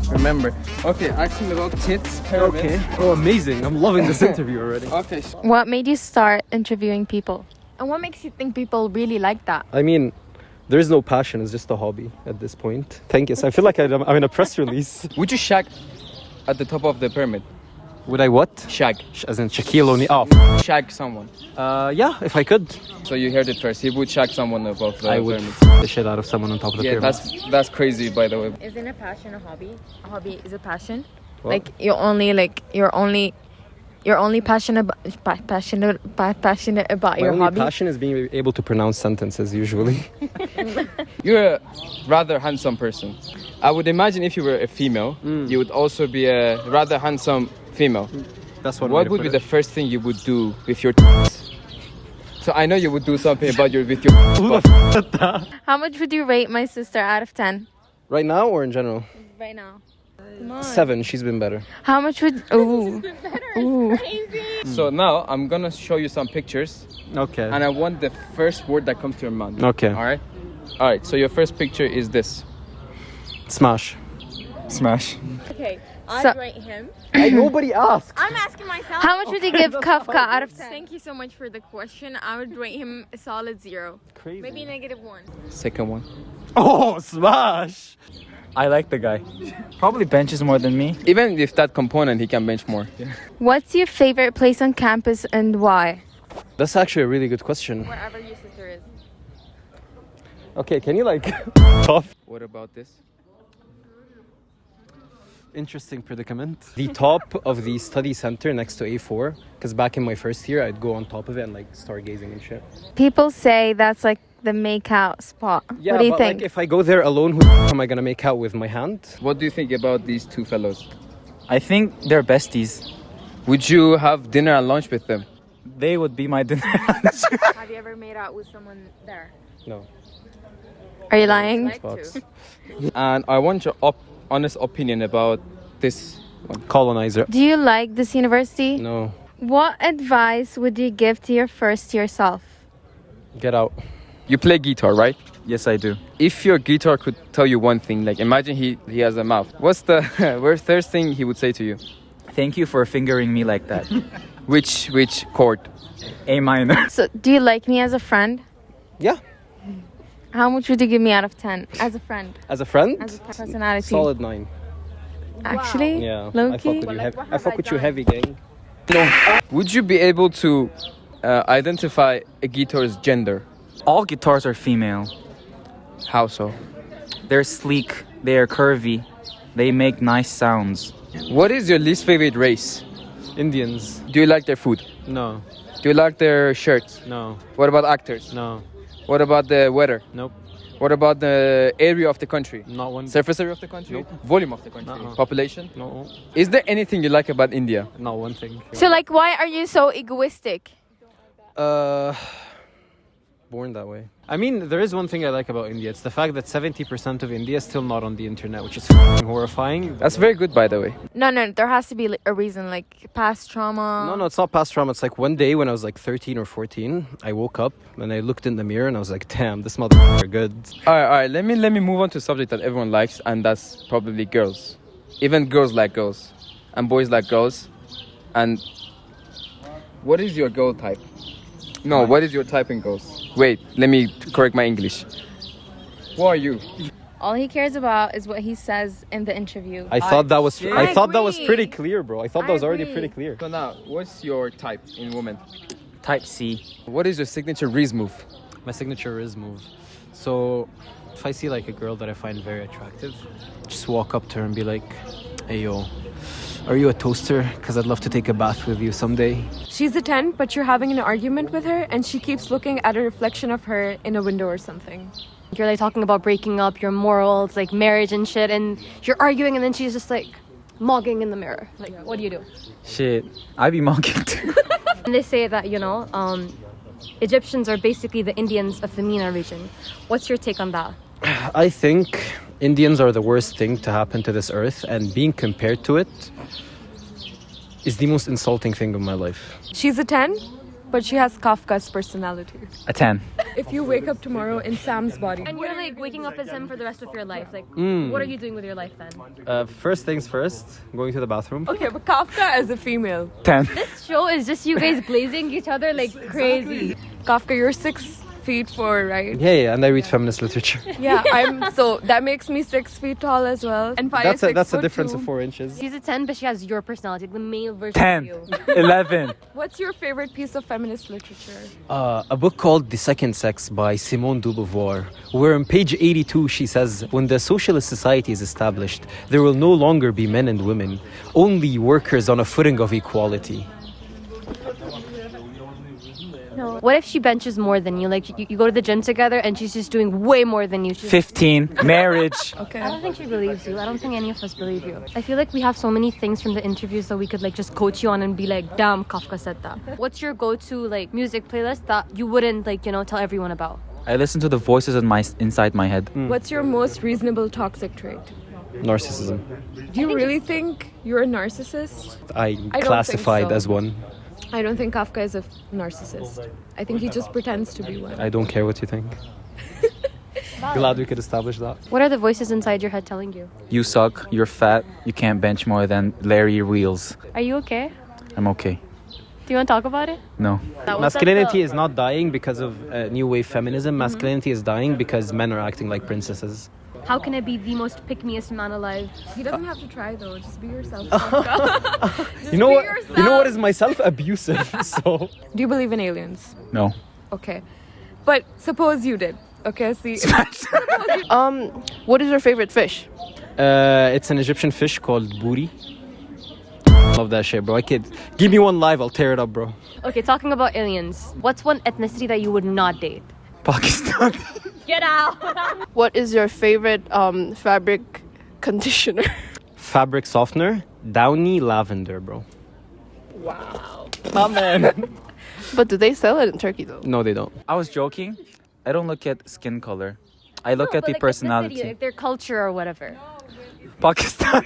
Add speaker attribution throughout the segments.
Speaker 1: Remember. Okay, ask him about tits, pyramids.
Speaker 2: Okay. Oh, amazing. I'm loving this interview already.
Speaker 1: Okay.
Speaker 3: What made you start interviewing people? And what makes you think people really like that?
Speaker 2: I mean, there is no passion. It's just a hobby at this point. Thank you. So I feel like I'm in a press release.
Speaker 1: Would you shag at the top of the pyramid?
Speaker 2: Would I what?
Speaker 1: Shag.
Speaker 2: As in Shaquille O'Neal. Oh.
Speaker 1: Shag someone.
Speaker 2: Yeah, if I could.
Speaker 1: So you heard it first. He would shag someone above the
Speaker 2: I would
Speaker 1: pyramid.
Speaker 2: the shit out of someone on top of the
Speaker 1: Yeah,
Speaker 2: pyramid.
Speaker 1: that's crazy, by the way.
Speaker 3: Isn't a passion a hobby? A hobby is a passion.
Speaker 2: What?
Speaker 3: Like you're only passionate about your
Speaker 2: My only
Speaker 3: hobby.
Speaker 2: passion is being able to pronounce sentences usually.
Speaker 1: You're a rather handsome person. I would imagine if you were a female, you would also be a rather handsome female.
Speaker 2: That's one way
Speaker 1: What
Speaker 2: to
Speaker 1: would
Speaker 2: put
Speaker 1: be
Speaker 2: it.
Speaker 1: the first thing you would do with your tits? So I know you would do something about with your but
Speaker 3: How much would you rate my sister out of 10?
Speaker 2: Right now or in general?
Speaker 3: Right now. Come on.
Speaker 2: 7. She's been better.
Speaker 3: How much would ooh.
Speaker 1: So now I'm gonna show you some pictures,
Speaker 2: Okay.
Speaker 1: and I want the first word that comes to your mind.
Speaker 2: Okay.
Speaker 1: All right. So your first picture is this.
Speaker 2: Smash.
Speaker 1: Smash.
Speaker 4: Okay,
Speaker 3: So-
Speaker 4: I'd rate him.
Speaker 2: Nobody asked.
Speaker 4: I'm asking myself.
Speaker 3: How much would you give Kafka out of 10? Thank you so much for the question. I would rate him a solid 0.
Speaker 2: Crazy.
Speaker 4: Maybe -1.
Speaker 1: Second one.
Speaker 2: Oh, smash.
Speaker 5: I like the guy. Probably benches more than me.
Speaker 1: Even with that component, he can bench more.
Speaker 3: What's your favorite place on campus and why?
Speaker 2: That's actually a really good question.
Speaker 3: Wherever your sister is.
Speaker 2: Okay, can you off?
Speaker 1: What about this?
Speaker 2: Interesting predicament. The top of the study center next to A4, because back in my first year, I'd go on top of it and stargazing and shit.
Speaker 3: People say that's like the make out spot.
Speaker 2: Yeah,
Speaker 3: what do you
Speaker 2: but
Speaker 3: think?
Speaker 2: if I go there alone, who am I gonna make out with my hand?
Speaker 1: What do you think about these two fellows?
Speaker 5: I think they're besties.
Speaker 1: Would you have dinner and lunch with them?
Speaker 5: They would be my dinner.
Speaker 3: Have you ever made out with someone there?
Speaker 2: No.
Speaker 3: Are you lying?
Speaker 2: Spots.
Speaker 1: And I want your honest opinion about this one.
Speaker 2: Colonizer.
Speaker 3: Do you like this university?
Speaker 2: No.
Speaker 3: What advice would you give to your first year self?
Speaker 2: Get out.
Speaker 1: You play guitar, right?
Speaker 5: Yes, I do.
Speaker 1: If your guitar could tell you one thing, like imagine he has a mouth. What's the first thing he would say to you?
Speaker 5: Thank you for fingering me like that.
Speaker 1: Which chord?
Speaker 5: A minor.
Speaker 3: So, do you like me as a friend?
Speaker 2: Yeah.
Speaker 3: How much would you give me out of 10 as a friend?
Speaker 2: As a friend?
Speaker 3: As a personality?
Speaker 2: Solid 9.
Speaker 3: Actually?
Speaker 2: Yeah.
Speaker 3: Low
Speaker 2: I fuck
Speaker 3: key?
Speaker 2: with you, I fuck with you heavy, gang.
Speaker 1: Would you be able to identify a guitar's gender?
Speaker 5: All guitars are female.
Speaker 1: How so?
Speaker 5: They're sleek. They are curvy. They make nice sounds.
Speaker 1: What is your least favorite race?
Speaker 2: Indians.
Speaker 1: Do you like their food?
Speaker 2: No.
Speaker 1: Do you like their shirts?
Speaker 2: No.
Speaker 1: What about actors?
Speaker 2: No.
Speaker 1: What about the weather?
Speaker 2: Nope.
Speaker 1: What about the area of the country?
Speaker 2: Not one.
Speaker 1: Surface area of the country? Volume of the country?
Speaker 2: Uh-uh.
Speaker 1: Population?
Speaker 2: No.
Speaker 1: Is there anything you like about India?
Speaker 2: Not one thing.
Speaker 3: So, like, why are you so egoistic?
Speaker 2: Born that way. I mean, there is one thing I like about India. It's the fact that 70% of India is still not on the internet, which is horrifying.
Speaker 1: That's very good, by the way.
Speaker 3: No, there has to be a reason, like past trauma.
Speaker 2: No, it's not past trauma. It's like one day when I was like 13 or 14, I woke up and I looked in the mirror and I was like, damn, this motherfucker good.
Speaker 1: All right. Let me move on to a subject that everyone likes, and that's probably girls. Even girls like girls, and boys like girls. And what is your girl type? No, what is your type in girls? Wait, let me correct my English. Who are you?
Speaker 3: All he cares about is what he says in the interview.
Speaker 2: I thought that was
Speaker 3: agree.
Speaker 2: pretty clear, bro. I thought that was already
Speaker 3: agree.
Speaker 2: pretty clear.
Speaker 1: So now, what's your type in women?
Speaker 5: Type C.
Speaker 1: What is your signature Reese move?
Speaker 2: My signature is move. So if I see like a girl that I find very attractive, just walk up to her and be like, hey yo, are you a toaster? Because I'd love to take a bath with you someday.
Speaker 4: She's a 10, but you're having an argument with her, and she keeps looking at a reflection of her in a window or something.
Speaker 6: You're like talking about breaking up, your morals, like marriage and shit, and you're arguing, and then she's just like mogging in the mirror. Like, what do you do?
Speaker 5: Shit. I be mocking too.
Speaker 6: And they say that, Egyptians are basically the Indians of the MENA region. What's your take on that?
Speaker 2: I think Indians are the worst thing to happen to this earth, and being compared to it, is the most insulting thing of my life.
Speaker 4: She's a 10, but she has Kafka's personality.
Speaker 5: A 10.
Speaker 4: If you wake up tomorrow in Sam's body,
Speaker 6: And you're like waking up as him for the rest of your life. Like, what are you doing with your life then?
Speaker 2: First things first, going to the bathroom.
Speaker 4: okay, but Kafka as a female.
Speaker 5: 10.
Speaker 6: This show is just you guys glazing each other like crazy.
Speaker 4: Kafka, you're 6'4", right?
Speaker 2: Yeah, and I read feminist literature.
Speaker 4: Yeah, so that makes me 6 feet tall as well. And
Speaker 2: That's a difference of 4 inches.
Speaker 6: She's a 10, but she has your personality, the male version of
Speaker 5: 10.
Speaker 6: you.
Speaker 5: 11.
Speaker 4: What's your favorite piece of feminist literature?
Speaker 2: A book called The Second Sex by Simone de Beauvoir, where on page 82 she says, when the socialist society is established, there will no longer be men and women, only workers on a footing of equality.
Speaker 6: No. What if she benches more than you? Like, you go to the gym together and she's just doing way more than you.
Speaker 5: 15. Marriage.
Speaker 4: Okay.
Speaker 6: I don't think she believes you. I don't think any of us believe you. I feel like we have so many things from the interviews that we could like just coach you on and be like, damn, Kafka said that. What's your go-to like music playlist that you wouldn't like, tell everyone about?
Speaker 5: I listen to the voices inside my head.
Speaker 4: What's your most reasonable toxic trait?
Speaker 2: Narcissism.
Speaker 4: Do you really think you're a narcissist?
Speaker 2: I
Speaker 4: think
Speaker 2: classified
Speaker 4: so.
Speaker 2: as one.
Speaker 4: I don't think Kafka is a narcissist. I think he just pretends to be one.
Speaker 2: I don't care what you think. Glad we could establish that.
Speaker 6: What are the voices inside your head telling you?
Speaker 5: You suck. You're fat. You can't bench more than Larry Wheels.
Speaker 6: Are you okay?
Speaker 5: I'm okay.
Speaker 6: Do you want to talk about it?
Speaker 5: No.
Speaker 2: Masculinity is not dying because of new wave feminism. Masculinity is dying because men are acting like princesses.
Speaker 6: How can I be the most pick-meest man alive?
Speaker 4: He doesn't have to try though. Just be yourself.
Speaker 2: You know what? You know what is myself abusive. So.
Speaker 4: Do you believe in aliens?
Speaker 5: No.
Speaker 4: Okay, but suppose you did. Okay, see.
Speaker 7: What is your favorite fish?
Speaker 2: It's an Egyptian fish called buri. Love that shit, bro. I could give me one live, I'll tear it up, bro.
Speaker 6: Okay, talking about aliens. What's one ethnicity that you would not date?
Speaker 5: Pakistan.
Speaker 6: Get out!
Speaker 7: What is your favorite fabric conditioner?
Speaker 2: Fabric softener, Downy lavender, bro.
Speaker 7: Wow.
Speaker 2: Oh man.
Speaker 7: But do they sell it in Turkey though?
Speaker 2: No, they don't.
Speaker 5: I was joking. I don't look at skin color. I look at the
Speaker 6: like
Speaker 5: personality.
Speaker 6: ethnicity, like their culture or whatever.
Speaker 5: Pakistan.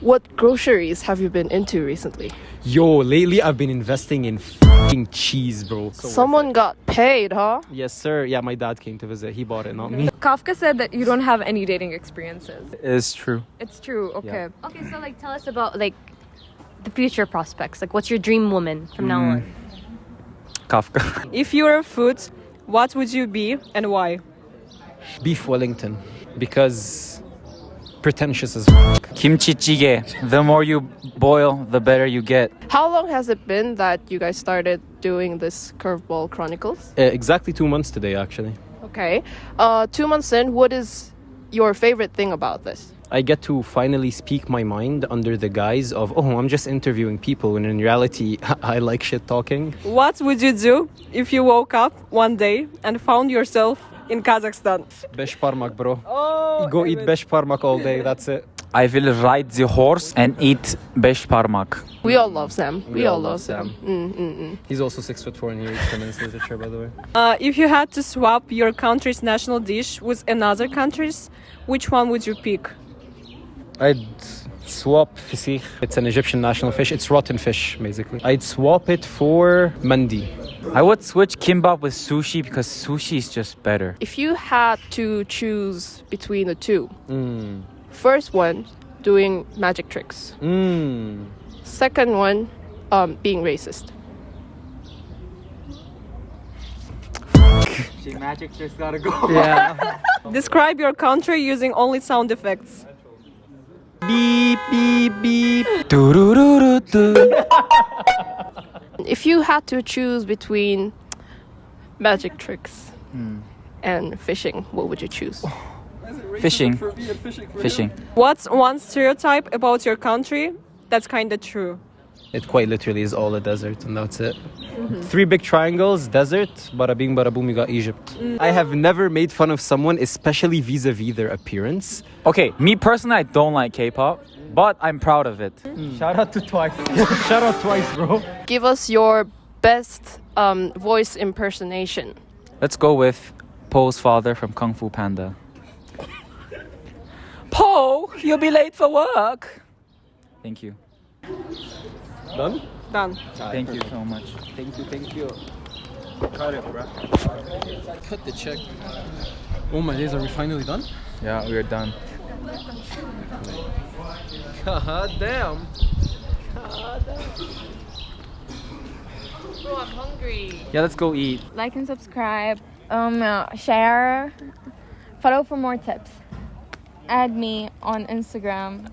Speaker 7: What groceries have you been into recently?
Speaker 2: Yo, lately I've been investing in f***ing cheese, bro.
Speaker 7: Someone got paid, huh?
Speaker 2: Yes, sir. Yeah, my dad came to visit. He bought it, not me.
Speaker 4: Kafka said that you don't have any dating experiences.
Speaker 5: It's true.
Speaker 4: It's true. Okay.
Speaker 6: Okay, so like tell us about like the future prospects. Like what's your dream woman from now on?
Speaker 5: Kafka.
Speaker 8: If you were food, what would you be and why?
Speaker 2: Beef Wellington. Because pretentious as
Speaker 5: Kimchi jjigae. The more you boil, the better you get.
Speaker 7: How long has it been that you guys started doing this Curveball Chronicles?
Speaker 2: Exactly 2 months today, actually.
Speaker 7: Okay. 2 months in, what is your favorite thing about this?
Speaker 2: I get to finally speak my mind under the guise of, oh, I'm just interviewing people, when in reality, I like shit talking.
Speaker 8: What would you do if you woke up one day and found yourself in Kazakhstan?
Speaker 2: Besh parmak, bro.
Speaker 8: Oh,
Speaker 2: Go eat besh parmak all day, that's it.
Speaker 5: I will ride the horse and eat besh parmak.
Speaker 7: We all love Sam.
Speaker 2: We all love Sam. He's also 6'4" and he reads feminist literature, by the way.
Speaker 8: If you had to swap your country's national dish with another country's, which one would you pick?
Speaker 2: I'd swap fisik. It's an Egyptian national fish. It's rotten fish, basically. I'd swap it for mandi.
Speaker 5: I would switch kimbap with sushi because sushi is just better.
Speaker 7: If you had to choose between the two, first one, doing magic tricks. Second one, being racist.
Speaker 5: Magic tricks gotta go.
Speaker 2: Yeah.
Speaker 8: Describe your country using only sound effects.
Speaker 2: Beep, beep, beep.
Speaker 7: If you had to choose between magic tricks and fishing, what would you choose?
Speaker 5: Fishing. Fishing.
Speaker 8: What's one stereotype about your country that's kind of true?
Speaker 2: It quite literally is all a desert, and that's it. 3 big triangles, desert, bada bing, bada boom, you got Egypt. I have never made fun of someone, especially vis-a-vis their appearance.
Speaker 5: Okay, me personally, I don't like K-pop, but I'm proud of it.
Speaker 2: Shout out to Twice. Shout out Twice, bro.
Speaker 7: Give us your best voice impersonation.
Speaker 5: Let's go with Po's father from Kung Fu Panda. Po, you'll be late for work. Thank you.
Speaker 2: Done?
Speaker 8: Done.
Speaker 5: Thank you so much.
Speaker 2: Thank you.
Speaker 5: Cut it, bro.
Speaker 2: Cut the check. Oh my days, are we finally done?
Speaker 5: Yeah, we're done.
Speaker 2: God damn.
Speaker 3: Bro, I'm hungry.
Speaker 5: Yeah, let's go eat.
Speaker 3: Like and subscribe. Share. Follow for more tips. Add me on Instagram